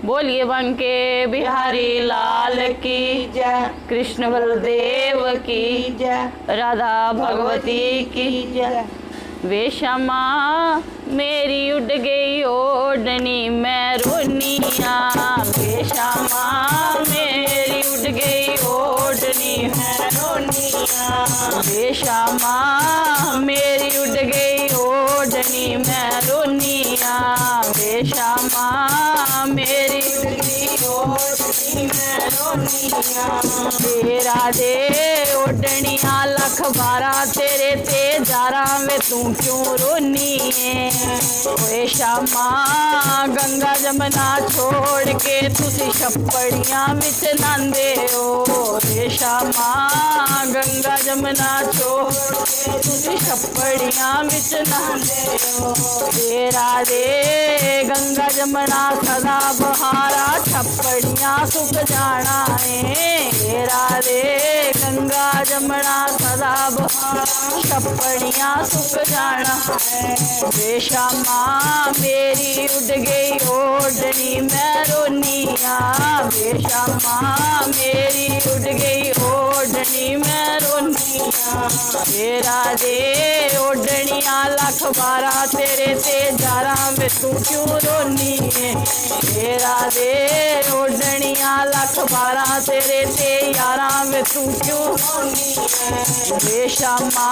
बोलिए बंके बिहारी लाल की जय। कृष्ण बलदेव की जय। राधा भगवती की जय। वे क्षमा मेरी उड़ गई ओढ़नी मैं रोनिया, वे क्षमा मेरी उड़ गई ओढ़नी मैं रोनिया, वे क्षमा मेरी उड़ गई ओढ़नी मैं रोनिया, वे क्षमा मेरी उड़ गई ओढ़नी मैं रोनिया। तेरा दे ओढ़निया लख बारह तेरे ते जारा में तू क्यों रोनी है। ओए शामा गंगा जमुना छोड़ के तुसी छप्पड़ियां विच नांदे हो, रे शामा गंगा जमुना छोड़ के तुसी छप्पड़ियां विच नांदे हो। तेरा दे गंगा जमुना सदा बहारा छप्पड़ियां सुख जाना है। तेरा दे गंगा जमुना सदा बहारा छप्पड़ियां सुख जाना है। वे क्षमा मेरी उड़ गई ओढ़नी मैं रोनिया, वे क्षमा मेरी उड़ गई ओढ़नी मैं रोनिया। तेरा दे ओढ़निया लख बारह तेरे ते जारा में तू क्यों रोनी है। तेरा दे ओढ़निया लख बारह तेरे ते यारा में तू क्यों रोनी है। वे क्षमा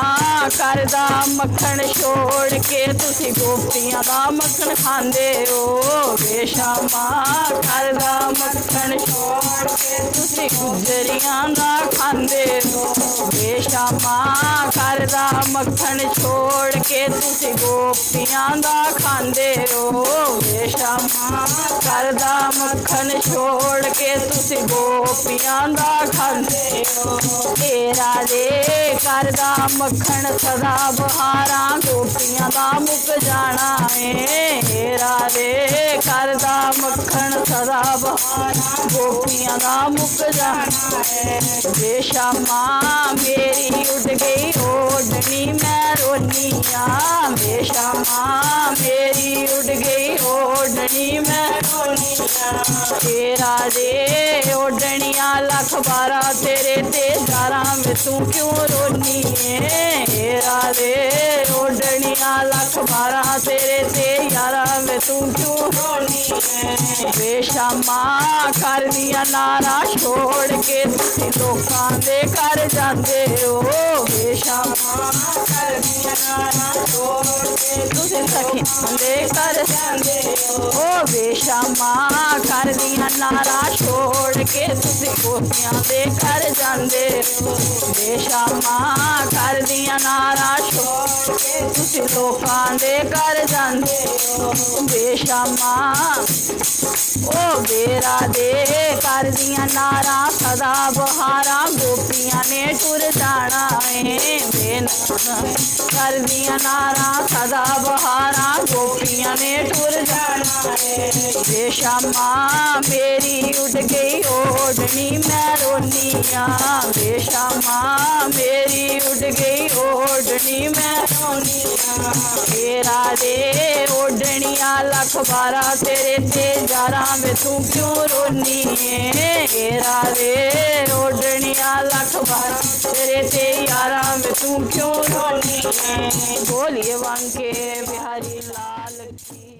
करदा मक्खन छोड़ के तुसी गोपियां दा मक्खन खांदे हो। वे क्षमा करदा मक्खन छोड़ के तुसी गुजरियां दा खांदे हो। वे क्षमा करदा मक्खन छोड़ के तुसी गोपियां दा खांदे हो। वे क्षमा करदा मक्खन छोड़ के तुसी गोपियां दा खांदे हो। तेरा दे करदा मक्खन सदा बहारा गोपियां दा मुक जाना है। तेरा दे करदा मक्खन सदा बहारा गोपियां दा मुक जाना है। वे क्षमा मेरी उड़ गई ओढ़नी मैं रोनिया, वे क्षमा मेरी उड़ गई ओढ़नी मैं रोनिया। तेरा दे ओढ़निया लख बारह तेरे ते जारा में तू क्यों रोनी है। तेरा दे ओढ़निया लख बारह तेरे ते यारा में तू क्यों रोनी है। वे क्षमा कर दिया नारा छोड़ के तुसी लोकां दे घर जांदे हो। वे क्षमा कर दिया नारा छोड़ के तुसी सखियां दे घर जांदे हो। वे क्षमा कर दिया नारा छोड़ के तुसी गोपियां दे घर जांदे हो। वे क्षमा कर दिया नारा छोड़ के तुसी लोकां दे घर जांदे हो। वे क्षमा ओ बेरा दे कर दिया नारा सदा बहारा गोपियां ने टुर जाना है। वे कर दिया नारा सदा बहारा गोपियां ने टुर जाना है। वे क्षमा मेरी उड़ गई ओढ़नी मैं रोनिया, वे क्षमा मेरी उड़ गई ओढ़नी मैं रोनिया। तेरा दे ओढ़निया लख बारह तेरे ते जारा में तू क्यों रोनी है। तेरा दे ओढ़निया लख बारह तेरे ते यारा में तू क्यों रोनी है। बोलिए बंके बिहारी लाल की।